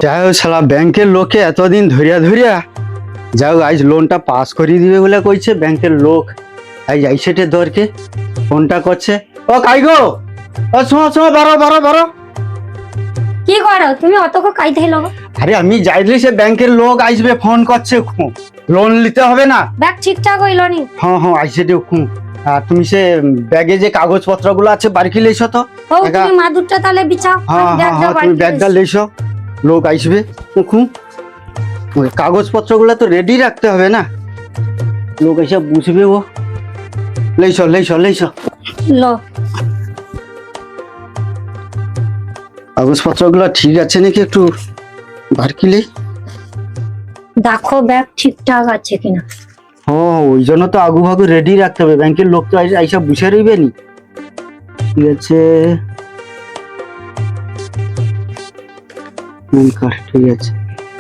যাই হোক শালা ব্যাংকের লোকে এতদিন ধরিয়া ধরিয়া যাই হোক আজ লোনটা পাস করিয়ে দিবে বলে কইছে ব্যাংকের লোক। আজ আইসেটে দরকে ফোনটা করছে। ও কাই গো, ও শোনো শোনো, বারো বারো বারো। কি করো তুমি অতকে কাইতে হলো? আরে আমি যাইলি সে ব্যাংকের লোক আসবে, ফোন করছে খুব, লোন নিতে হবে না। ব্যাগ ঠিকঠাক হইল নি? হ্যাঁ হ্যাঁ আইসেটে খুব। আর তুমি সে ব্যাগে যে কাগজপত্র গুলো আছে বাড়ি লেছো তো? ও তুমি মাদুরটা তাহলে বিছাও। হ্যাঁ হ্যাঁ হ্যাঁ তুমি ব্যাগটা লেছো, লোক আসবে খুব। ওই কাগজপত্র গুলো তো রেডি রাখতে হবে না, লোক এসে বুঝবে। ও লেছো লেছো লেছো লো। কাগজপত্র গুলো ঠিক আছে নাকি একটু বারকিলে দেখো ব্যাগ ঠিকঠাক আছে কিনা। ও ওই জন্য তো আগু ভাগু রেডি রাখতে হবে, ব্যাংকের লোক তো আইসা বুঝে রইবে নি। ঠিক আছে ঠিক আছে,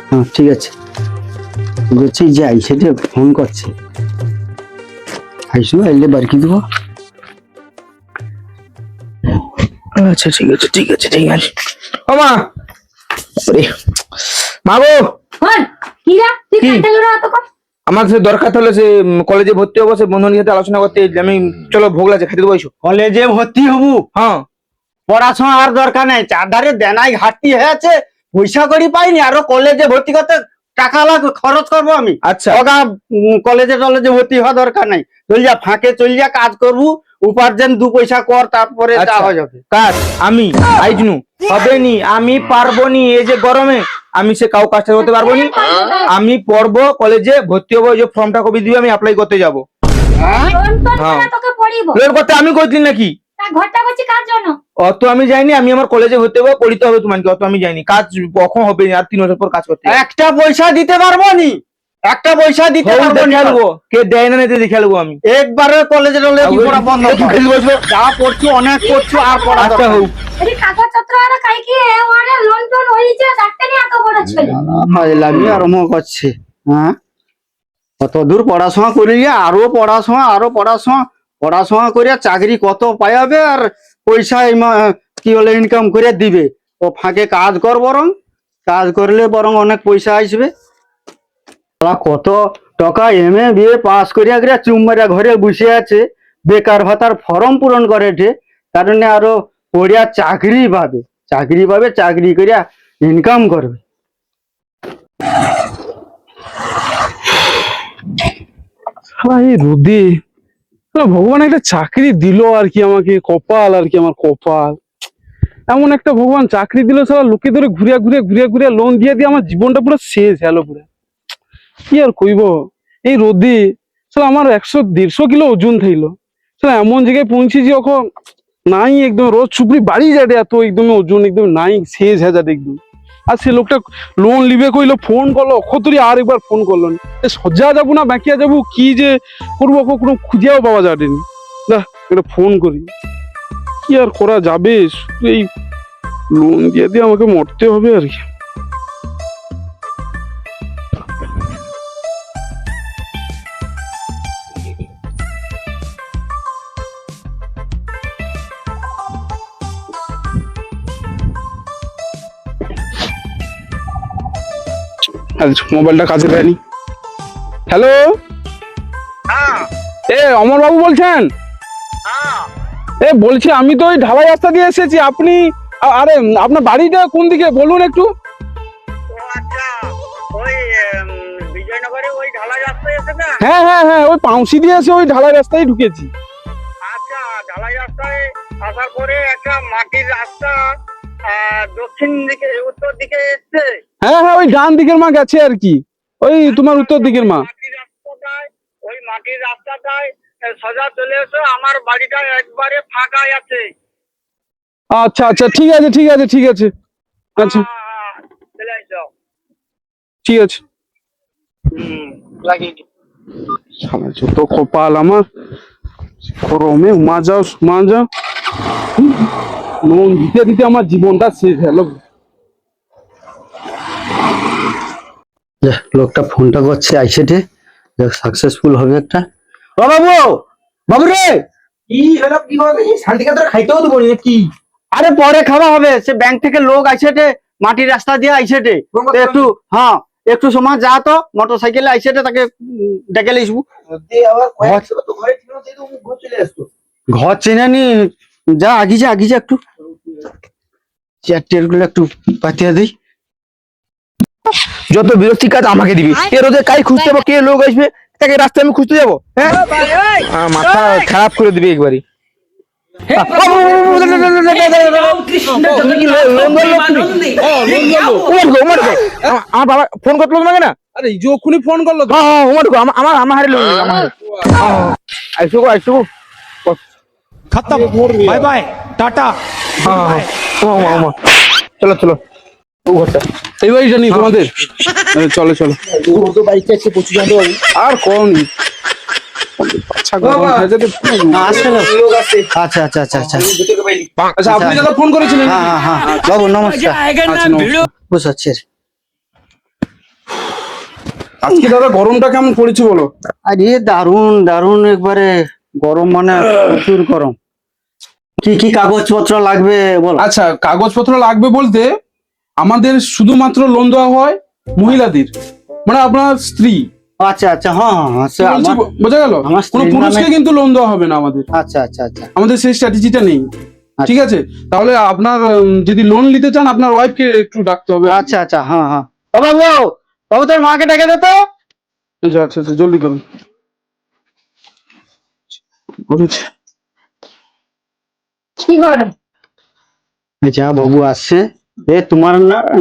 হ্যাঁ ঠিক আছে। বলছি যে আইসে যে ফোন করছে, আইসু আইলে বারকি দেবো। আচ্ছা ঠিক আছে ঠিক আছে ঠিক আছে। ও মা, মা গো, হন কিরা তুই কি? কাইতে হলো অতক? আমার সে দরকার হলো, সে কলেজে ভর্তি হবো, সে বন্ধুদের সাথে আলোচনা করতে আমি, চলো ভোগ লাগছে খাইতে দেবো এসো। কলেজে ভর্তি হবু? হ্যাঁ পড়াশোনা আর দরকার নাই, চারধারে দেনাই ঘাটতি হয়েছে, পয়সা করি পাইনি, আরো কলেজে ভর্তি করতে টাকা লাগবে, খরচ করবো আমি। আচ্ছা কলেজে টলেজে ভর্তি হওয়া দরকার নাই, চল যা ফাঁকে চল যা, কাজ করবো, উপার্জন দু পয়সা কর, তারপরে যা আচ্ছা। হয়ে যাবে। কাজ আমি আইজনু হবে নি, আমি পারবো নি, এই যে গরমে আমি সে কাউ কাজটা করতে পারবো নি। আমি পড়বো, কলেজে ভর্তি হবো, ওই যে ফর্মটা কবি দিবে, আমি অ্যাপ্লাই করতে যাবো। লোন তো হ্যাঁ। না তোকে পড়িব। লোন করতে আমি কইছিলি নাকি? তা ঘরটা করছি কার জন্য? অত আমি যাইনি, আমি আমার কলেজে ভর্তি হবো, পড়িতে হবে তোমাকে, অত আমি যাইনি, কাজ কখন হবে আর 3 বছর পর কাজ করতে হবে। একটা পয়সা দিতে পারবো নি, একটা পয়সা দিতে হ্যাঁ, পারবো নি। দেখে নেবো, কে দেয় না দেখে নেবো আমি। একবারে কলেজে টলে কি পড়া বন্ধ একটু কর। খেতে বসবো। যা পড়ছো অনেক পড়ছো, আর পড়া আচ্ছা দরকার হোক। এই কাগজপত্র আর কাই কি ওরে লোন টোন হইছে দেখতে নি এত বড় ছেলে। ফাইলামি আরম্ভ করছে। হ্যাঁ কত দূর পড়াশোনা করিয়া, আরো পড়াশোনা আরো পড়াশোনা, পড়াশোনা করিয়া চাকরি কত পাইবে, আর পয়সা কি হলে ইনকাম করে দিবে। ও ফাঁকে কাজ কর, বরং কাজ করলে বরং অনেক পয়সা আসবে। কত টাকা এমএ বিএ পাস করিয়া করিয়া চুম্মারা ঘরে বসে আছে, বেকার ভাতার ফর্ম পূরণ করে, কারণে আরো পড়িয়া চাকরি পাবে, চাকরি পাবে, চাকরি করিয়া ইনকাম করবে। এই রোদে ভগবান একটা চাকরি দিল আর কি, আমাকে কপাল আর কি, আমার কপাল। এমন একটা ভগবান চাকরি দিল, সারা লোকে ধরে ঘুরিয়া ঘুরিয়া ঘুরিয়া ঘুরিয়া লোন দিয়ে দিয়ে আমার জীবনটা পুরো শেষ হলো পুরো। কি আর কইব এই রোদে, সারা আমার 100-150 কিলো ওজন থাইলো, সারা এমন জায়গায় পৌঁছেছি এখন নাই, একদম রোজ চুপড়ি বাড়ি যাবে, এত একদম ওজন একদম নাই, শেষ হয়ে যাবে একদম। আর সে লোকটা লোন লিবে কইলো, ফোন করলো অক্ষতরি, আর একবার ফোন করলো না, সজ্জা যাবো না বাকিয়া যাবো, কি যে করবো কোনো খুঁজিয়াও পাওয়া যায়নি। না একটা ফোন করি, কি আর করা যাবে, শুধু এই লোন দিয়ে দিয়ে আমাকে মরতে হবে আর কি। মোবাইলটা কাছে দেয়নি। হ্যালো, এ অমর বাবু বলছেন? এ বলছি আমি তো ওই ঢালাই রাস্তা দিয়ে এসেছি, আপনি আরে আপনার বাড়িটা কোন দিকে বলুন একটু। হ্যাঁ হ্যাঁ হ্যাঁ, ওই পাউসি দিয়ে এসে ওই ঢালাই রাস্তায় ঢুকেছি। আচ্ছা, ঢালাই রাস্তায় আসার পরে একটা মাটির রাস্তা দক্ষিণ দিকে উত্তর দিকে এসছে। হ্যাঁ হ্যাঁ, ওই ডান দিকের মা গেছে আর কি, ওই তোমার উত্তর দিকের মা। ওই মাটির রাস্তাটায় সোজা চলে এসো, আমার বাড়িটা একবারে ফাঁকা আছে। আচ্ছা আচ্ছা ঠিক আছে ঠিক আছে ঠিক আছে, আচ্ছা চলে এসো। ঠিক আছে। লাগিয়ে শালা যত কপাল আমার, গরমে উমা যাও সুমা যাও, লোন দিতে দিতে আমার জীবনটা শেষ হলো। লোকটা ফোনটা করছে আইসেটে, সাকসেসফুল হবে একটা। ও বাবু, বাবু রে, কি হলো, কি হবে? শান্তিকে তোরা খাইতেও দেবো না কি? আরে পরে খাওয়া হবে, সে ব্যাংক থেকে লোক আইসেটে মাটির রাস্তা দিয়ে আইসেটে তো একটু হ্যাঁ একটু সময় যা তো মোটর সাইকেলে আইসেটে তাকে ডেকে লিসবু ঘর চেনে নি যা আগি যা একটু চেয়ার গুলো একটু পাতিয়ে দিই। যত বিরক্তি কাজ আমাকে দিবি, এর ওদের কাই খুঁজতে যাবো, কে লোক আসবে তাকে রাস্তায় আমি খুঁজতে যাবো? হ্যাঁ মাথা খারাপ করে দিবি একবারই। আমার বাবা ফোন করলো তোমাকে না? আরে যখনই ফোন করলো তো। আমার হারে লোন আইসো গো खत्म बाय बाय टाटा চলো চলো ও ঘরটা এই বাড়িটা নেই তোমাদের? চলো চলো আর কম আচ্ছা আচ্ছা আচ্ছা আচ্ছা আচ্ছা আচ্ছা আপনি দাদা ফোন করেছিলেন? হ্যাঁ হ্যাঁ হ্যাঁ বাবু নমস্কার। আচ্ছা নমস্কার। বুঝাচ্ছি আজকে দাদা গরমটা কেমন পড়েছে বলো? আরে দারুন দারুন একবারে গরম মানে প্রচুর গরম। কি কি কাগজপত্র লাগবে বল? আচ্ছা কাগজপত্র লাগবে বলতে আমাদের শুধুমাত্র লোন দেওয়া হয় মহিলাদের, মানে আপনার স্ত্রী। আচ্ছা আচ্ছা হ্যাঁ হ্যাঁ কি বলছি বোঝা গেল? আমার কোনো স্ত্রীর পুরুষকে নামে- কিন্তু লোন দেওয়া হবে না আমাদের, আচ্ছা আচ্ছা আচ্ছা আমাদের সেই স্ট্র্যাটেজিটা নেই। ঠিক আছে, তাহলে আপনার যদি লোন নিতে চান আপনার ওয়াইফকে একটু ডাকতে হবে। আচ্ছা আচ্ছা হ্যাঁ হ্যাঁ ও বাবু বাবু তোর মাকে ডেকে দে তো। আচ্ছা আচ্ছা আচ্ছা জলদি করুন। বলেছে কি করে আচ্ছা বাবু আসছে তোমার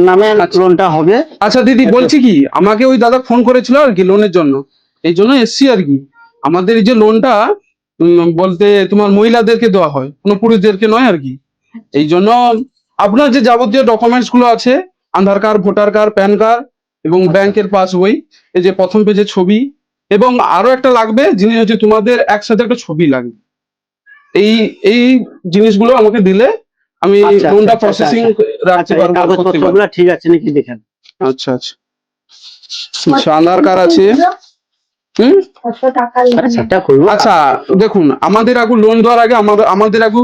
নামে লোনটা হবে। আচ্ছা দিদি বলছি কি, আমাকে ওই দাদা ফোন করেছিল আর কি লোনের জন্য, এই জন্য এসছি আর কি। আমাদের এই যে লোনটা বলতে তোমার মহিলাদেরকে দেওয়া হয়, কোনো পুরুষদেরকে নয় আর কি। এই জন্য আপনার যে যাবতীয় ডকুমেন্টস গুলো আছে, Aadhaar card, voter card, PAN card এবং ব্যাংকের পাসবই, এই যে প্রথম পেজে ছবি, এবং আরো একটা লাগবে জিনিস হচ্ছে তোমাদের একসাথে একটা ছবি লাগবে। এই এই জিনিসগুলো আমাকে দিলে আমি আচ্ছা, লোনটা আচ্ছা, প্রসেসিং রাখতে আচ্ছা পারবো, করতে পারবো। কাগজপত্রগুলো ঠিক আছে নাকি দেখেন। আচ্ছা আচ্ছা আচ্ছা আধার কার্ড আছে। হুম কত টাকা আরে সেটা করবো। আচ্ছা দেখুন, আমাদের আগু লোন দেওয়ার আগে আমাদের আগু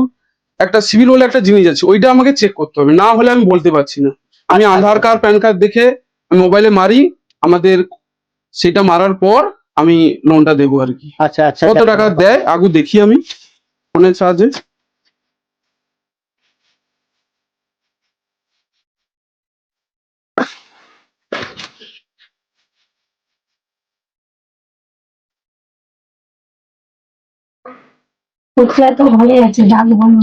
একটা সিভিল বলে একটা জিনিস আছে, ওইটা আমাকে চেক করতে হবে, না হলে আমি বলতে পারছি না। আমি আধার কার্ড প্যান কার্ড দেখে মোবাইলে মারি, আমাদের সেটা মারার পর আমি লোনটা দেবো আর কি। আচ্ছা আচ্ছা কত টাকা দেয় আগু দেখি আমি ফোনের সাহায্যে। কোথায় তো ভালো আছে ডাকবো না।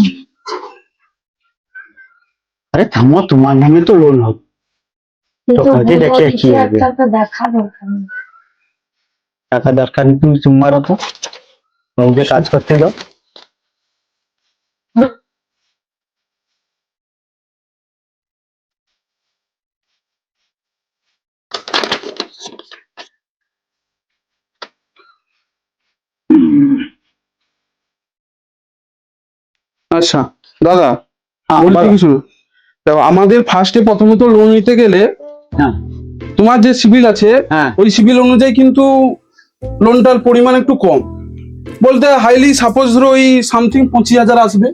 আরে থামো তোমার নামে তো লোন হবে। কিন্তু কাজে দেখে কি হবে? একটা তো দেখা দরকার। টাকা দরকার নেই, তুমি তোমার তো বাবুকে কাজ করতে দাও। আচ্ছা দাদা হ্যাঁ, বলছি বলো। কিছু না। দেখো, আমাদের ফার্স্টে প্রথমত লোন নিতে গেলে হ্যাঁ তোমার যে সিভিল আছে হ্যাঁ ওই সিভিল অনুযায়ী কিন্তু লোনটার পরিমাণ একটু কম, বলতে হাইলি সাপোজ ধরো ওই সামথিং 25,000 আসবে।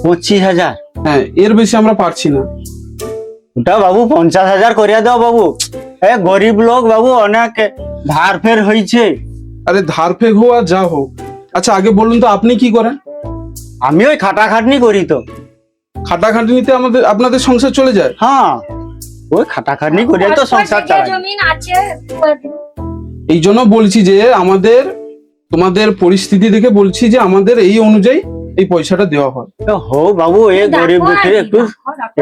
25,000? হ্যাঁ এর বেশি আমরা পারছি না। ওটা বাবু 50,000 করিয়া দাও বাবু। গরিব লোক বাবু, অনেক ধার ফের হয়েছে। আরে ধার ফেক হোক আর যা হোক, আচ্ছা আগে বলুন তো আপনি কি করেন? আমি ওই খাটাখাটনি করি তো। খাটাখাটনিতে আপনাদের সংসার চলে যায়? হ্যাঁ ওই খাটাখাটনি করিয়া তো সংসার চালাই। জমিন আছে এই জন্য বলছি যে তোমাদের পরিস্থিতি দেখে বলছি যে আমাদের এই অনুযায়ী এই পয়সাটা দেওয়া হয়। তো হো বাবু, এই গরিব দুঃখের একটু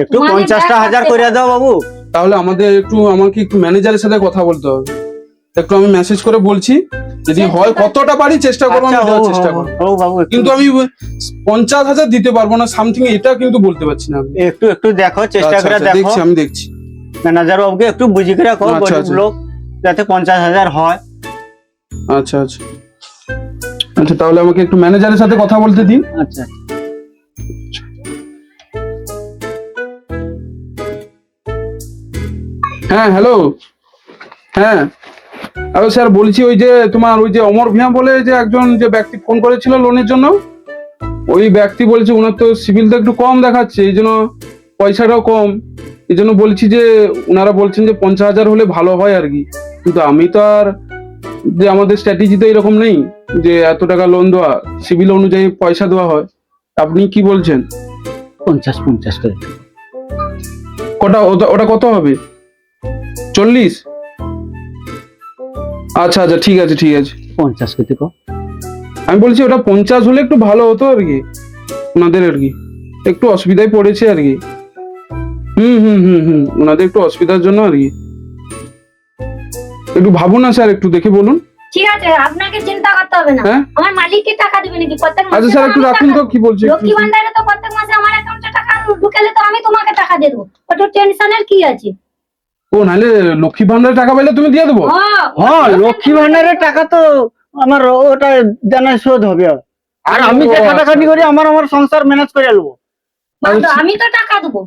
একটু 50,000 করিয়া দাও বাবু। তাহলে আমাকে একটু ম্যানেজারের সাথে কথা বলতে হবে, একটু আমি মেসেজ করে বলছি, যদি হয় কতটা পারি চেষ্টা করবো, আমি আচ্ছা, দেওয়ার হো, চেষ্টা হো, করবো। হো বাবু, কিন্তু আমি 50,000 দিতে পারবো না, সামথিং এটা কিন্তু বলতে পারছি না আমি। একটু একটু দেখো, চেষ্টা আচ্ছা, করে আচ্ছা, দেখো। দেখছি, আমি দেখছি। ম্যানেজার বাবুকে একটু বুঝি করে রাখো, আচ্ছা, গরিব আচ্ছা। লোক, যাতে 50,000 হয়। আচ্ছা আচ্ছা আচ্ছা তাহলে আমাকে একটু ম্যানেজারের সাথে কথা বলতে দিন। আচ্ছা হ্যাঁ হ্যালো, হ্যাঁ স্যার বলছি ওই যে তোমার ওই যে অমর ভিয়া বলে যে একজন যে ব্যক্তি ফোন করেছিল লোনের জন্য, ওই ব্যক্তি বলছে ওনার তো সিভিলটা একটু কম দেখাচ্ছে, এই জন্য পয়সাটাও কম, এই জন্য বলছি যে ওনারা বলছেন যে 50,000 হলে ভালো হয় আর কি। কিন্তু আমি তো আর, যে আমাদের স্ট্র্যাটেজি তো এরকম নেই যে এত টাকা লোন দেওয়া, সিভিল অনুযায়ী পয়সা দেওয়া হয়। আপনি কি বলছেন? 50 করে। ওটা কত হবে? 40? আচ্ছা আচ্ছা, ঠিক আছে ঠিক আছে। 50 করতে কো। আমি বলছি ওটা 50 হলে একটু ভালো হতো আর কি, ওনাদের আর কি একটু অসুবিধায় পড়েছে আর কি। ওনাদের একটু অসুবিধার জন্য আর কি। একটু ভাবুন না স্যার, একটু দেখে বলুন। ঠিক আছে, আপনাকে চিন্তা করতে হবে না। হ্যাঁ? আমার মালিককে টাকা দিবে নাকি প্রত্যেক মাসে? আচ্ছা স্যার, একটু আমি রাখুন টাকা তো, কি বলছে একটু। লক্ষ্মী ভান্ডারে তো প্রত্যেক মাসে আমার অ্যাকাউন্টে টাকা ঢুকেলে তো আমি তোমাকে টাকা দিয়ে দেবো, ওটা টেনশনের কি আছে? ও নাহলে লক্ষ্মী ভান্ডারে টাকা পেলে তুমি দিয়ে দেবো? হ্যাঁ, লক্ষ্মী ভান্ডারের টাকা তো আমার ওটা জানা শোধ হবে। আর আমি যে খাটাখাটি করি আমার সংসার ম্যানেজ করে নেবো। আমি তো টাকা দেবো।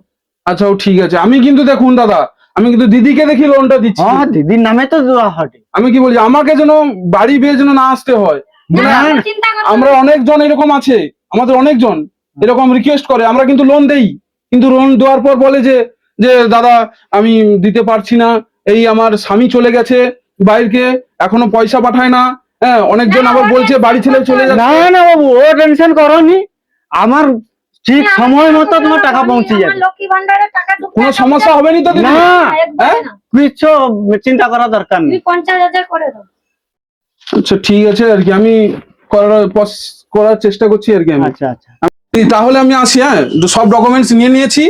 আচ্ছা ও ঠিক আছে। আমি কিন্তু দেখুন দাদা, আমি কিন্তু দিদিকে দেখি লোনটা দিচ্ছি। হ্যাঁ, দিদির নামে তো দেওয়া হবে। আমি কি বলছি, আমাকে যেন বাড়ি বেয়ে যেন না আসতে হয়। না, না, আপনি চিন্তা করতে আমরা অনেকজন এরকম আছে, আমাদের অনেকজন এরকম রিকোয়েস্ট করে, আমরা কিন্তু লোন দেই, কিন্তু লোন দেওয়ার পর বলে যে যে দাদা আমি দিতে পারছি না, এই আমার স্বামী চলে গেছে বাইরে, এখনো পয়সা পাঠায় না। হ্যাঁ, অনেকজন না, আবার ও বলছে বাড়ি ছেড়ে চলে না যাচ্ছে। না বাবু, ও টেনশন করনি, আমার ঠিক আমি সময় টাকা মতো দেবো, তোমার টাকা আমি পৌঁছে আমার যাবে। লক্ষ্মী ভান্ডারে টাকা ঢুকলে কোনো সমস্যা হবে নি তো দিদি? না, একদমই না। কিচ্ছু চিন্তা করার দরকার তুমি নেই। 50,000 করে দাও। আচ্ছা ঠিক আছে আর কি, আমি করার চেষ্টা করছি আর কি আমি। আচ্ছা আচ্ছা, তাহলে আমি আসি। হ্যাঁ, সব ডকুমেন্টস নিয়ে নিয়েছি।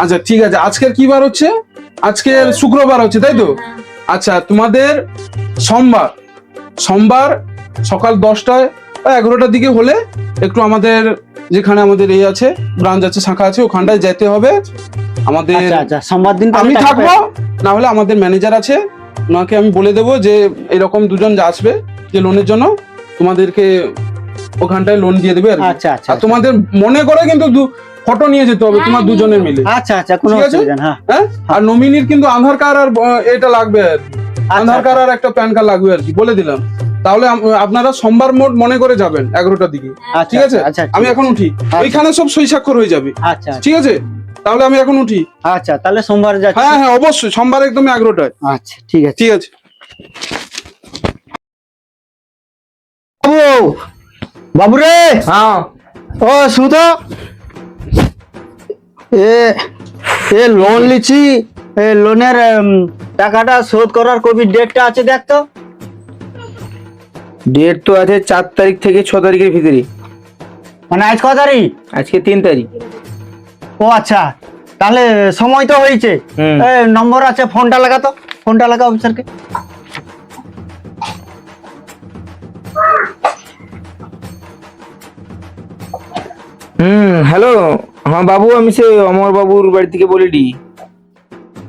আচ্ছা ঠিক আছে। আজকের কি বার হচ্ছে? আজকের শুক্রবার হচ্ছে, তাই তো? আচ্ছা, তোমাদের সোমবার সকাল 10টায় বা 11টার দিকে হলে একটু আমাদের যেখানে আমাদের এই আছে, ব্রাঞ্চ আছে, শাখা আছে, ওখানটায় যেতে হবে আমাদের। আচ্ছা আচ্ছা, সোমবার দিন তাহলে আমি টাকা থাকবো, পেয়ে- না হলে আমাদের ম্যানেজার আছে, ওনাকে আমি বলে দেবো যে এরকম দুজন যে আসবে যে লোনের জন্য, তোমাদেরকে ওখানটায় লোন দিয়ে দেবে আর কি। আচ্ছা আচ্ছা আর তোমাদের মনে করে কিন্তু ফটো নিয়ে যেতে হবে তোমার দুজনের মিলে। আচ্ছা আচ্ছা, কোনো ঠিক আছে? অসুবিধা না। হ্যাঁ, হ্যাঁ, আর নমিনির কিন্তু আধার কার্ড আর এটা লাগবে আর কি। আধার কার্ড আর একটা প্যান কার্ড লাগবে আর কি, বলে দিলাম। তাহলে আপনারা সোমবার মোট মনে করে যাবেন 11টার দিকে। আচ্ছা, ঠিক আছে? আচ্ছা, ঠিক আমি আছে। এখন উঠি, আচ্ছা। ওইখানে সব সই স্বাক্ষর হয়ে যাবে। আচ্ছা ঠিক আছে? তাহলে আমি এখন উঠি। আচ্ছা, তাহলে সোমবার যাচ্ছি। হ্যাঁ হ্যাঁ, অবশ্যই সোমবার একদম 11টায়। আচ্ছা ঠিক আছে। ঠিক আছে। বাবু, বাবু রে, হ্যাঁ, ও শুধু এ লোন লিছি, লোনের টাকাটা শোধ করার কবি ডেটটা আছে দেখ তো। ডেট তো আছে 4 তারিখ থেকে 6 তারিখের ভিতরে। মানে আজ কত তারিখ? আজকে 3 তারিখ। ও আচ্ছা, তাহলে সময় তো হয়েছে। হুম। নম্বর আছে, ফোনটা লাগাতো, ফোনটা লাগা অফিসারকে। হ্যালো। হ্যাঁ বাবু, আমি সে অমর বাবুর বাড়ি থেকে বলিনি।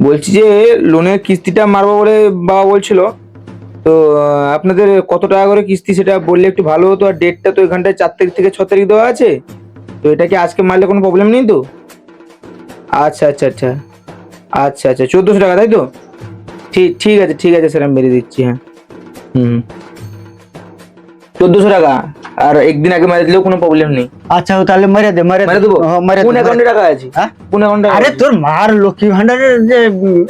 বলছি যে লোনের কিস্তিটা মারবো বলে বাবা বলছিল, তো আপনাদের কত টাকা করে কিস্তি সেটা বললে একটু ভালো হতো। আর ডেটটা তো এখানটায় 4 তারিখ থেকে 6 তারিখ দেওয়া আছে, তো এটা কি আজকে মারলে কোনো প্রবলেম নেই তো? আচ্ছা আচ্ছা আচ্ছা আচ্ছা আচ্ছা 1400 টাকা, তাই তো? ঠিক আছে ঠিক আছে স্যার, আমি মেরে দিচ্ছি। হ্যাঁ, 1400 টাকা, আর একদিন আগে মেরে দিলেও কোনো প্রবলেম নেই। আচ্ছা, ও তাহলে মেরে দে, মেরে মেরে দেবো? মেরে কোন দে। অ্যাকাউন্টে টাকা আছে? হ্যাঁ? কোন অ্যাকাউন্টে? আরে তোর মার লক্ষ্মী ভান্ডারের যে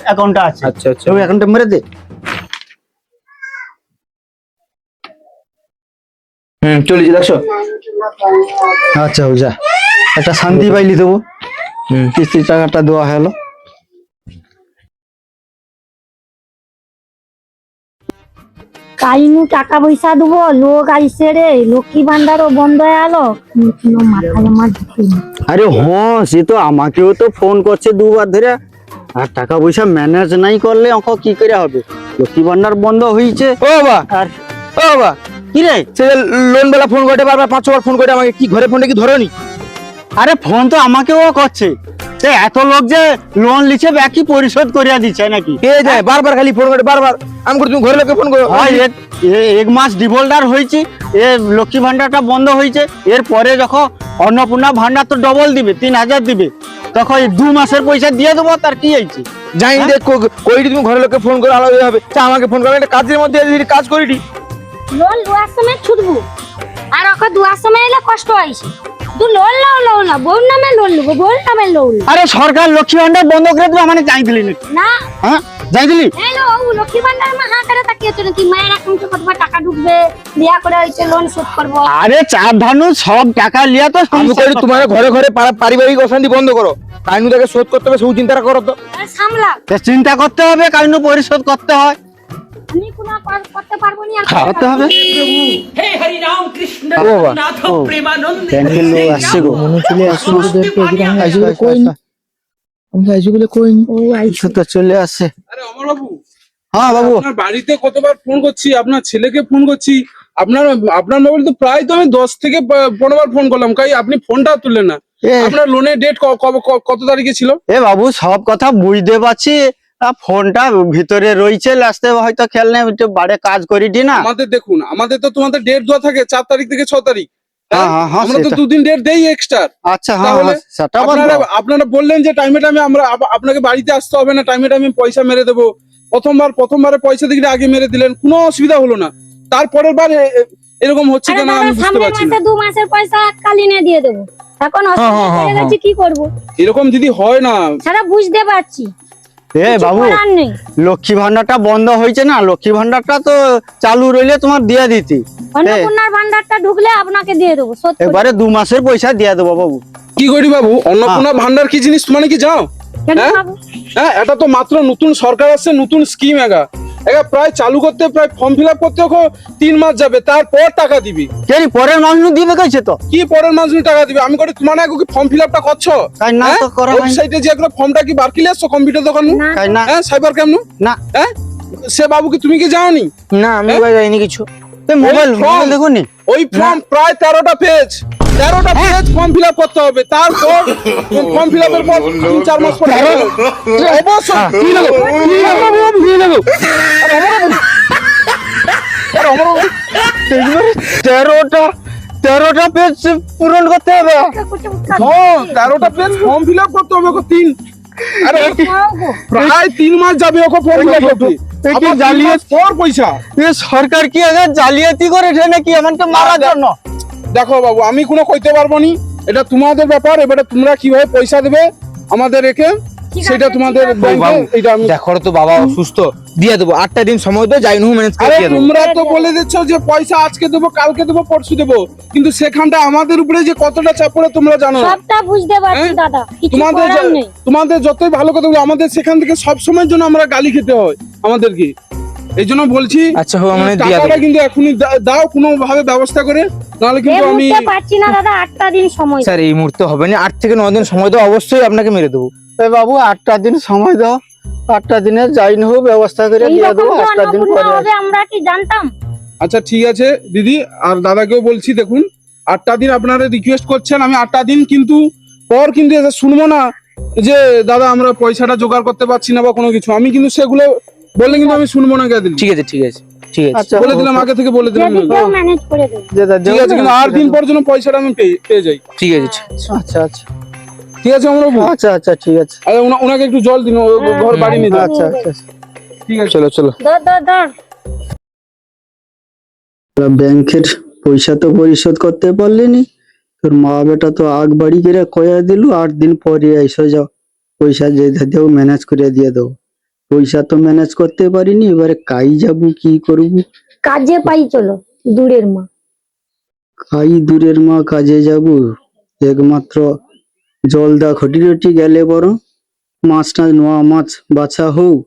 অ্যাকাউন্টটা আছে, আচ্ছা আচ্ছা, ওই অ্যাকাউন্টে মেরে দে। চলেছি, দেখছো? আচ্ছা, ও যা, একটা শান্তি পাইলি দেবো, কিস্তির টাকাটা দেওয়া হলো। কাইনু টাকা পয়সা দেবো, লোক আইসে রে, লক্ষ্মী ভান্ডারও বন্ধ হয়ে গেল, কোনো মাথা জমা ঢুকেনি। আরে হ্যাঁ, সে তো আমাকেও তো ফোন করছে দুবার ধরে, আর টাকা পয়সা ম্যানেজ নাই করলে অঙ্ক কি করে হবে? লক্ষ্মী ভান্ডার বন্ধ হয়েছে। ও বাবা, আর ও বাবা, কি রে, সে লোন বেলা ফোন করে বারবার 5-6 বার ফোন করে আমাকে, কি ঘরে ফোনটা কি ধরনি? আরে ফোন তো আমাকেও করছে, সে এত লোক যে লোন লিছে বাকি পরিশোধ করিয়া দিচ্ছে নাকি? কে যায় বারবার খালি ফোন করে, বারবার আমি করে তুমি ঘরে লোকে ফোন করো। হয়, এক মাস ডিফল্টার হয়েছে, এ লক্ষ্মী ভান্ডারটা বন্ধ হয়েছে, এরপরে যখন অন্নপূর্ণা ভান্ডার তো ডবল দিবে, 3000 দিবে, তখন এই 2 মাসের পয়সা দিয়ে দেবো, তার কি হয়েছে? জানি দেখ কইটি তুমি ঘরে লোকে ফোন করে আলাদা হবে, তা আমাকে ফোন করবে, একটা কাজের মধ্যে যদি কাজ করিটি। লোন লওয়ার সময় ছুটবো, আর ওকে দেওয়ার সময় এলে কষ্ট হয়েছে। তুই লোন লাও না, বউর নামে লোন নেবো, বউর নামে লোন। আরে সরকার লক্ষ্মী ভান্ডার বন্ধ করে দিল, মানে যাই দিলি নাকি? না হ্যাঁ যাই দিলি? এই লো লক্ষ্মী ভান্ডার মা হাঁ করে তাকিয়ে তো নাকি মায়ের অ্যাকাউন্টে কতবার টাকা ঢুকবে, বিয়া করে হইছে লোন শোধ করবো। আরে চার ধানু সব টাকা লিয়া তো আমি করি তোমার ঘরে ঘরে পারিবারিক অশান্তি বন্ধ করো, কাইনু তাকে শোধ করতে হবে সেই চিন্তা করো তো। সামলা চিন্তা করতে হবে, কাইনু পরিশোধ করতে হয়, আমি কোনো করতে পারবো না। করতে হবে। हे हरि राम कृष्ण ও বাবা, नाथ प्रेमानंद ব্যাংকের लोग আসছে গো। মনে চলে আসছে আমি আইসি বলে কই ও আইছে তো চলে আসছে। আরে অমর বাবু, হ্যাঁ বাবু, আপনার বাড়িতে কতবার ফোন করছি, আপনার ছেলেকে ফোন করছি, আপনার মোবাইল তো প্রায় তো আমি 10 থেকে 15 বার ফোন করলাম, কাই আপনি ফোনটা তুললেন না। এ আপনার লোনের ডেট কত তারিখে ছিল? এ বাবু সব কথা বুঝতে পারছি, ফোনটা ভিতরে রয়েছে, লাস্টে হয়তো খেয়াল নেই, একটু বাড়ি কাজ করি দি না। আমাদের দেখুন, আমাদের তো তোমাদের ডেট দেওয়া থাকে 4 তারিখ থেকে 6 তারিখ। হ্যাঁ, হ্যাঁ, হ্যাঁ, আমরা তো সেটা। 2 দিন ডেট দেই এক্সট্রা। আচ্ছা, হ্যাঁ তাহলে হ্যাঁ, সেটা বলবো। আপনারা বললেন যে টাইমে টাইমে আমরা আপনাকে বাড়িতে আসতে হবে না, টাইমে টাইমে পয়সা মেরে দেবো। প্রথমবারে পয়সা দিকে আগে মেরে দিলেন, কোনো অসুবিধা হলো না। তারপরের বার এরকম হচ্ছে আরে কেন দাদা আমি বুঝতে সামনের পারছি না। মাসে 2 মাসের পয়সা এককালীনে দিয়ে দেবো, এখন অসুবিধা হয়ে গেছে, কি করবো এরকম যদি হয় না, সেটা বুঝতে পারছি। এ কিছু বাবু, করার নেই। লক্ষ্মী ভান্ডারটা বন্ধ হয়েছে না, লক্ষ্মী ভান্ডারটা তো চালু রইলে তোমার দিয়ে দিতি। অন্নপূর্ণার ভান্ডারটা ঢুকলে আপনাকে দিয়ে দেবো, শোধ করে। এবারে 2 মাসের পয়সা দিয়ে দেবো বাবু। কি করি বাবু, অন্নপূর্ণা ভান্ডার কি জিনিস মানে কি যাও? কেন হ্যাঁ? বাবু? হ্যাঁ, এটা তো মাত্র নতুন সরকার আসছে, নতুন স্কিম এগা প্রায় চালু করতে, প্রায় ফর্ম ফিল আপ করতে 3 মাস যাবে, তারপর টাকা দিবি। কেন পরের মাস নু দিবে কইছে তো? কি পরের মাস টাকা দিবে? আমি করি তোমার আগে কি ফর্ম ফিল আপটা করছো? তাই না তো করা হয়নি। ওয়েবসাইটে যে একটা ফর্মটা কি বার কিলে আসছো কম্পিউটার দোকান নু? না, তাই না? হ্যাঁ, সাইবার ক্যাম্প নু? না, হ্যাঁ, সে বাবু কি তুমি কি যাওনি? না আমি হ্যাঁ? ভাই যাইনি কিছু। Mobile form. দেখুনি? ওই ফর্ম প্রায় 13টা পেজ, 13টা পেজ ফর্ম ফিল আপ করতে হবে, তারপর ফর্ম ফিল আপের পর 3-4 মাস পর অবশ্যই কি লাগো? আরে অমর বাবু, 13টা পেজ পূরণ করতে হবে। হ্যাঁ, 13টা পেজ ফর্ম ফিল আপ করতে হবে 3। আরে প্রায় 3 মাস যাবে ওকে ফর্ম ফিল আপ করতে। এ কি আবার 3 জ্বালিয়ে- মাস পর পয়সা। এ সরকার কি আগে জালিয়াতি করেছে নাকি আমাকে মারার জন্য? দেখো বাবু, আমি কোনো কইতে পারবো নি, এটা তোমাদের ব্যাপার। এবারে তোমরা কিভাবে পয়সা দেবে আমাদের রেখে, ঠিক আছে, সেটা তোমাদের ঠিক আছে। ব্যাংকে, বাবু, এটা আমি। দেখো তো বাবা অসুস্থ, দিয়ে দেবো 8টা দিন সময় তো যাই নু ম্যানেজ করে আরে দিয়ে দেবো। তোমরা তো বলে দিচ্ছ যে পয়সা আজকে দেবো, কালকে দেবো, পরশু দেবো, কিন্তু সেখানটা আমাদের উপরে যে কতটা চাপ পড়ে তোমরা জানো না। সবটা বুঝতে পারছি হ্যাঁ? দাদা, কিছু তোমাদের করার নেই। তোমাদের যতই ভালো কথা বলো, আমাদের সেখান থেকে সব সময়ের জন্য আমরা গালি খেতে হয় আমাদেরকে। এই জন্য বলছি, আচ্ছা হোক, মানে দিয়ে টাকাটা দেবো। কিন্তু এখনই দাও কোনো ভাবে ব্যবস্থা করে, নাহলে এই কিন্তু আমি। মুহূর্তে পারছি না দাদা, 8টা দিন সময়। স্যার এই মুহূর্তে হবে না, 8 থেকে 9 দিন সময় তো অবশ্যই আপনাকে মেরে দেবো। এ বাবু 8টা দিন সময় দাও, 8টা দিনে যাই না হোক ব্যবস্থা করে দিয়ে এইরকম দেবো। যে 8টা দিন অন্নপূর্ণা পরে হবে আমরা কি জানতাম? আচ্ছা ঠিক আছে দিদি, আর দাদাকেও বলছি, দেখুন 8টা দিন আপনারা রিকোয়েস্ট করছেন, আমি 8টা দিন কিন্তু পর কিন্তু এসে শুনবো না যে দাদা আমরা পয়সাটা জোগাড় করতে পারছি না বা কোনো কিছু, আমি কিন্তু সেগুলো বললে কিন্তু আমি শুনবো না কে দিন। ঠিক আছে ঠিক আছে ঠিক আছে। আচ্ছা বলে দিলাম, আগে থেকে বলে দিলাম। যেদিকেও ম্যানেজ করে দেবো। ঠিক আছে, কিন্তু 8 দিন পর যেন পয়সাটা আমি পেয়ে যাই। ঠিক আছে ঠিক আছে। আচ্ছা আচ্ছা ঠিক আছে আমরা। আচ্ছা আচ্ছা ঠিক আছে। আরে ওনাকে একটু জল দিন, ও ঘর বাড়ি নিয়ে যান। আচ্ছা আচ্ছা ঠিক আছে। চলো চলো। ধর ব্যাংকের পয়সা তো পরিশোধ করতে পারলিনি, তোর মা বেটা তো আগ বাড়ি করে কয়া দিল 8 দিন পরে এসে যাও, পয়সা যে দেও ম্যানেজ করে দিয়ে দেবো। পয়সা তো ম্যানেজ করতে পারিনি, এবারে কাই যাবো কি করবো? কাজে পাই চলো, দূরের মা। কাই দূরের মা, কাজে যাবো? একমাত্র জলদা খটিরটি গেলে বরং মাছটা নোয়া মাছ বাছা হোক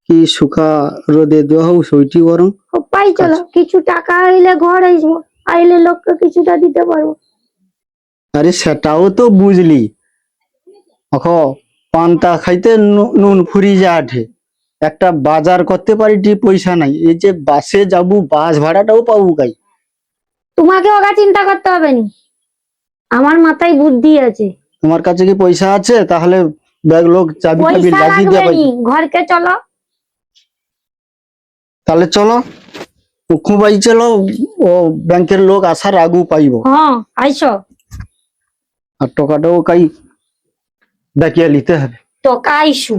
কি শুকা রোদে দেওয়া হোক, সইটি বরং। ও পাই চলো, কিছু টাকা আইলে ঘর আসবো, আইলে লোককে কিছুটা দিতে পারবো। আরে সেটাও তো বুঝলি, পান্তা খাইতে নুন ফুরি যা আঠে, একটা বাজার করতে পারি পয়সা নাই, এই যে বাসে যাবো বাস ভাড়াটাও পাবো কাই? তোমাকে ওগা চিন্তা করতে হবে না, আমার মাথায় বুদ্ধি আছে। তোমার কাছে কি পয়সা আছে? তাহলে ব্যাগ লোক চাবি টাবি পয়সা লাগিয়ে লাগবে দেবে। নি, ঘরকে চলো। তাহলে চলো খুবাই চলো, ও ব্যাংকের লোক আসার আগু পাইব, হ্যাঁ আইসো। আর টাকাটাও কাই ডাকিয়া নিতে হবে। টাকা আইসু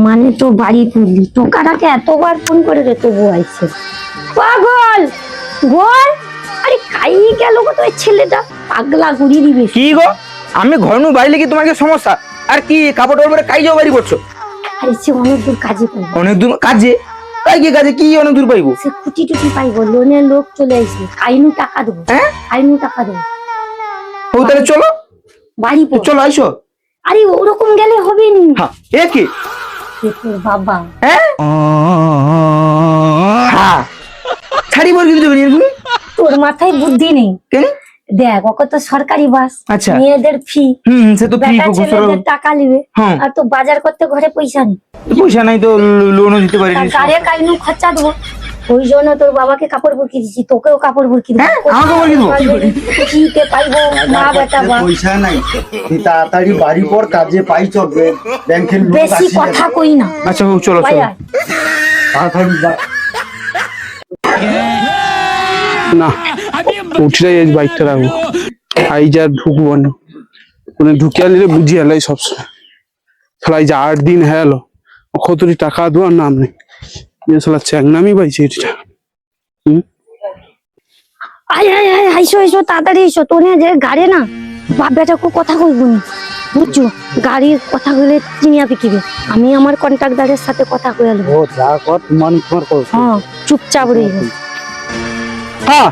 মানে তো বাড়ি তুললি, টাকাটাকে এতবার ফোন করে রে তবু আইছে। পাগল গোল আরে কাই গেল গো তো এই ছেলেটা, পাগলা ঘুরিয়ে দিবে। কি গো, আমি ঘর নু বাইরে কি তোমার কি সমস্যা? আর কি কাপড় টাপড় কাই যাও বাড়ি করছো? আরে সে অনেক দূর কাজে পাইবো, অনেক দূর কাজে? তাই কি কাজে কি অনেক দূর পাইবো? সে কুটি টুটি পাইবো, লোনের লোক চলে আসবে, কাইনু টাকা দেবো, হ্যাঁ? কাইনু টাকা দেবো, ও তাহলে চলো বাড়ি পর। চলো আইসো। আরে ওরকম গেলে হবে নি, হ্যাঁ এ কি? সে তোর বাবা। হ্যাঁ হ্যাঁ ছাড়ি বল কিন্তু দেবেন এরকম তোর মাথায় বুদ্ধি নেই। কেন? দেখ ওকে তো সরকারি বাস, আচ্ছা। মেয়েদের ফি, সে তো ফ্রি বেটা ছেলেদের টাকা নিবে, হ্যাঁ। আর তো বাজার করতে ঘরে পয়সা নেই, পয়সা নাই তো লোনও দিতে পারি তার গাড়ি কাইনু খরচা দেবো। ওই জন্য তোর বাবাকে কাপড় বুরকি দিচ্ছি, তোকেও কাপড় বুরকি দেবো। হ্যাঁ, আমাকে বুরকি দেবো? ফ্রিতে পাইবো মা বেটা বা। পয়সা নাই, তুই তাড়াতাড়ি বাড়ি পর কাজে পাই চলবে, ব্যাংকের লোক বেশি আসি কথা কই না, আচ্ছা চলো ভাই চলো। আয়। তাড়াতাড়ি যা। না উঠে এই বাইকটা রাখবো, আই যা ঢুকবো না, মানে ঢুকে আনলে বুঝিয়ে এলাই সবসময়। শালা এই যে 8 দিন হয়ে গেলো কতটি টাকা দেওয়ার নাম নেই, শালা চ্যাংনামি পাইছে এটা। আয় আয় আয় আইসো আইসো তাড়াতাড়ি এসো, তো নিয়ে যে গাড়ি না বাপ বেটাকে কথা কইব নি, বুঝছো? গাড়ির কথা কইলে চিনিয়া পিকিবে, আমি আমার কন্ট্রাক্টরের সাথে কথা কইয়া লব। ও যা কর তোমার তোমার কর। হ্যাঁ চুপচাপ রইবে। হ্যাঁ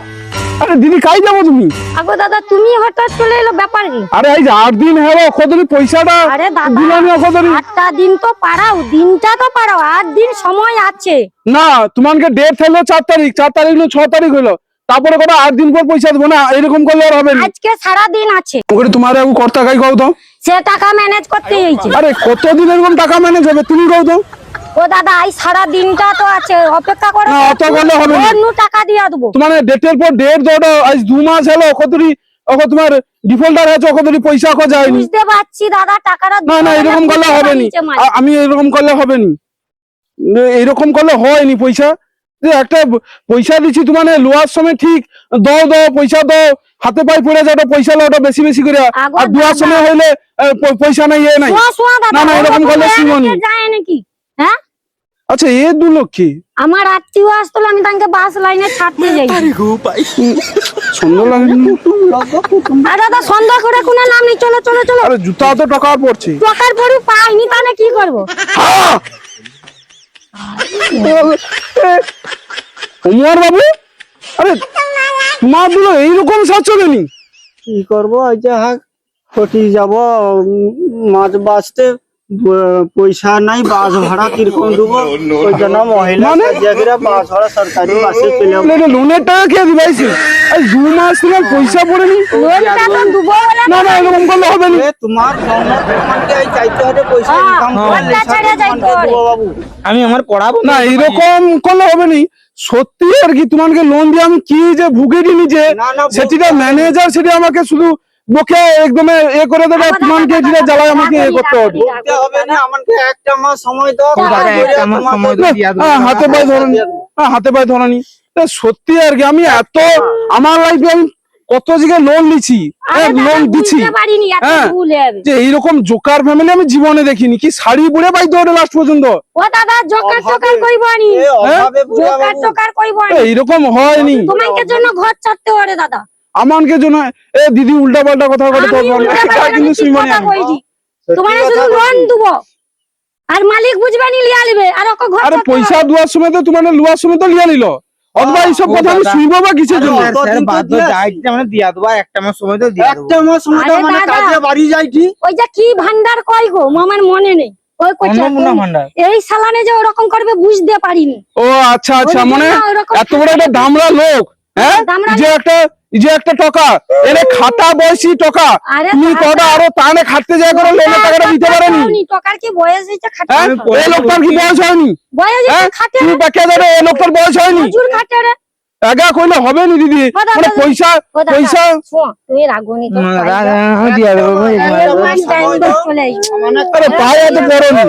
আরে দিদি কাই যাবো তুমি? আগো দাদা তুমি হঠাৎ চলে এলো, ব্যাপার কি? আরে এই যে 8 দিন হলো কতটি পয়সাটা আরে দাদা দিলাম না কতটি? 8টা দিন তো পারাও, দিনটা তো পারাও, 8 দিন সময় আছে। না তোমাকে ডেট হলো 4 তারিখ, 4 তারিখ হলো 6 তারিখ হলো, তারপরে কটা 8 দিন পর পয়সা দেবো না? এরকম করলে আর হবে না। আজকে সারা দিন আছে, ওখানে তোমার কর্তা কাই কও তো? সে টাকা ম্যানেজ করতে হয়েছে। আরে কতদিন এরকম টাকা ম্যানেজ হবে তুমি কও তো? ও দাদা এই সারা দিনটা তো আছে, অপেক্ষা করো। না, অত করলে হবে না। অন্য টাকা দিয়ে দেবো। তোমার ডেটের পর ডেট দাও, আজ 2 মাস হলো কতটি ওকে তোমার ডিফল্টার আছে, কতটি পয়সা কো যায়নি। বুঝতে পারছি দাদা, টাকাটা না না এরকম করলে হবে নি, আমি এরকম করলে হবে নি, এরকম করলে হয়নি। পয়সা যে একটা পয়সা দিচ্ছি তোমার লোয়ার সময় ঠিক দাও দাও পয়সা দাও, হাতে পাই পড়ে যাও পয়সা লাও বেশি বেশি করে, আগো আর দুয়ার দাদা। সময় হইলে পয়সা নাই এ নাই। শোয়া শোয়া দাদা, না, না, এরকম করলে শুনোনি। যায় নাকি? হ্যাঁ আচ্ছা এ 2 লক্ষ্মী আমার আত্মীয় আসতো, আমি তাকে বাস লাইনে ছাড়তে যাই। সুন্দর লাগে না? আর দাদা সন্ধ্যা করে কোনো নাম নেই, চলো চলো চলো। আরে জুতা তো টাকা পড়ছে। টাকার পরে পাইনি, তাহলে কি করবো? ওমর বাবু, আরে তোমার দুলো এইরকম সাচবেনি? কি করবো, এই যে হাক ফটি যাব মাছ বাঁচতে, পয়সা নাই, বাস ভাড়া কিরকম দেবো? ওই জন্য মহিলা মানে? জায়গায় বাস ভাড়া সরকারি বাসে চলে যাবো। এটা লোনের টাকা কে দিবাইছে? আজ 2 মাস তোমার পয়সা পড়েনি। লোনটা তো ডুবো বলে না না এরকম করলে হবে না। এ, তোমার তোমাকে এই চাইতে হবে পয়সা হ্যাঁ, ইনকাম করে, ওটা ছেড়ে যাইতে হবে। দেবো বাবু। আমি আমার পড়াবো না এরকম করলে হবে নি। সত্যি আর কি তোমাকে লোন দিয়ে আমি কি যে ভুগেছি নিজে, না, না, সেটা ম্যানেজার সেটা আমাকে শুধু বকে একদম এ করে দেবে, তোমাকে এটা জ্বালায় আমাকে এ করতে হবে। বলতে হবে না, আমাকে একটা মাস সময় দাও, দাদা, তারপরে একটা মাস তোমাকে সময় দাও, দিয়া দেবো। হ্যাঁ, হাতে পায়ে ধরানি, হ্যাঁ, হাতে পায়ে ধরানি। সত্যি আর কি আমি এত আমার লাইফে আমি কত জায়গায় লোন নিছি, আরে দাদা, লোন দিচ্ছি, বুঝতে পারিনি এত হ্যাঁ, ভুল হবে। যে এইরকম জোকার ফ্যামিলি আমি জীবনে দেখিনি। কি শাড়ি পরে বাইতে হবে লাস্ট পর্যন্ত। ও দাদা জোকার টোকার কইব নি, এ, অভাবে বুড়া জোকার বাবু। টোকার কইব নি, এইরকম হয়নি তোমাকে জন্য ঘর ছাড়তে পারে দাদা। আমাকে জন্য। এ দিদি উল্টা পাল্টা কথা বলে আমি উল্টাপাল্টা কিন্তু ঠিক শুনবানি কথা আমি। কইছি। সত্যি তোমার কথা শুধু বলছি। লোন দেবো, আর মালিক বুঝবে নি লিয়া লিবে, আর ওকে ঘর আরে ছাড়তে পয়সা হবে। দেওয়ার সময় তো তোমার লোয়ার সময় তো লিয়া নিল, অথবা এইসব কথা আমি শুনবো বা কিসের জন্য? আরে, কতদিন তো বাধ্য দিয়ে যাই মানে দিয়া দেবো, একটা মাস সময় তো দিয়া দেবো। একটা মাস সময় দাও, আরে মানে দাদা। কাজে বাড়ি যাই ঠিক। ওই যে কি ভান্ডার কই গো, আমার মনে নেই। ওই কইছে অন্নপূর্ণা ভান্ডার। এই সালানে যে ওরকম করবে বুঝতে পারিনি। ও আচ্ছা আচ্ছা, ওই মানে জন্য ওরকম এত বড় একটা দামড়া লোক, হ্যাঁ, দামড়া যে একটা টাকা এনে খাতা বয়সী টাকা, আরে তুমি দাদা। কটা আরো তানে খাটতে যায় করে লোনের টাকাটা দিতে পারেনি? টাকার কি বয়স হয়েছে খাটে? হ্যাঁ, এই লোকটার কি বয়স হয়নি? বয়স হ্যাঁ, হয়েছে খাটে, তুমি বাকি যাবে, এই লোকটার বয়স হয়নি। মজুর খাটে রে। একা কইলে হবে না দিদি, ও দাদা, মানে পয়সা ও দাদা, পয়সা শোন, তুই রাগনি তো আমি দিয়া দেবো ভাই। মাস টাইম দে চলে আইস। আরে পায়ে এত বড় নি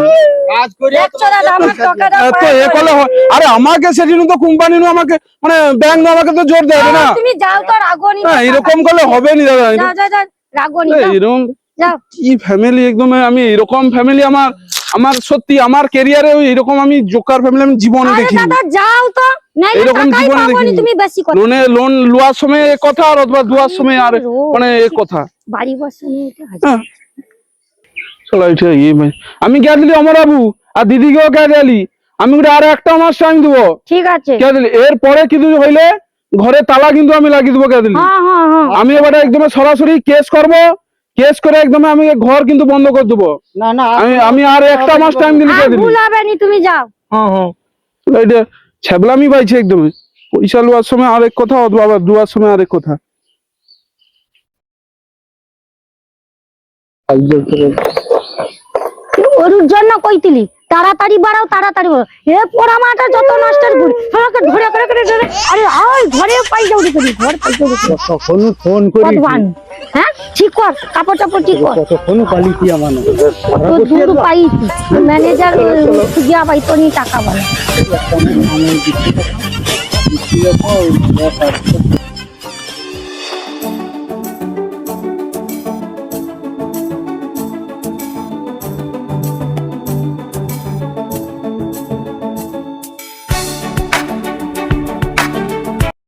কাজ করে দেখছো দাদা আমার টাকাটা এত এ করলে আরে আমাকে সেদিন তো কোম্পানি নু আমাকে মানে ব্যাংক আমাকে তো জোর দেবে না। তুমি যাও তো রাগনি। না এরকম করলে হবে না দাদা। যাও যাও যাও রাগনি এরকম যাও। কি ফ্যামিলি, একদম আমি এরকম ফ্যামিলি আমার আমার সত্যি আমার ক্যারিয়ারে এরকম আমি জোকার ফ্যামিলি আমি জীবনে আরে দেখিনি। দাদা যাও তো, নাইলে এরকম টাকাই জীবনে পাবো না, দেখিনি। তুমি বেশি কথা লোন লওয়ার সময় এক কথা আর অথবা দেওয়ার সময় আর মানে এক কথা। বাড়ি বসে নিয়ে এটা আছে। হ্যাঁ। চলো এটা আমি কে দিলি অমর বাবু আর দিদিকেও কে দিলি, আমি ওটা আর একটা মাস টাইম দেবো। ঠিক আছে। কে দিলি এরপরে কিছু হইলে ঘরে তালা কিন্তু আমি লাগিয়ে দেবো। কে দিলি হ্যাঁ হ্যাঁ হ্যাঁ আমি এবার একদম সরাসরি কেস করব, কেস করে একদম আমি ঘর কিন্তু বন্ধ করে দেবো। না না আমি আর একটা মাস টাইম দিলি। কে আর দিলি ভুল হবে নি, তুমি যাও। হ্যাঁ হ্যাঁ এটা ছ্যাবলামি পাইছে একদম। পয়সা লওয়ার সময় আরেক কথা অথবা আবার দেওয়ার সময় আরেক কথা। ওর জন্য কইতিলি তাড়াতাড়ি বাড়াও, তাড়াতাড়ি বাড়াও। এ পোড়া মাটা যত নষ্টের গুড় আমাকে ধরে করে করে ধরে, আরে আয় ঘরে পাই যাও রে, ঘর পাই যাও রে। কতক্ষণ ফোন করি, কতবান হ্যাঁ ঠিক কর, কাপড় চাপড় ঠিক কর। কতক্ষণ পালিছি আমার তো দূর পাইছি ম্যানেজার গিয়া পাইতো নি টাকা বলে।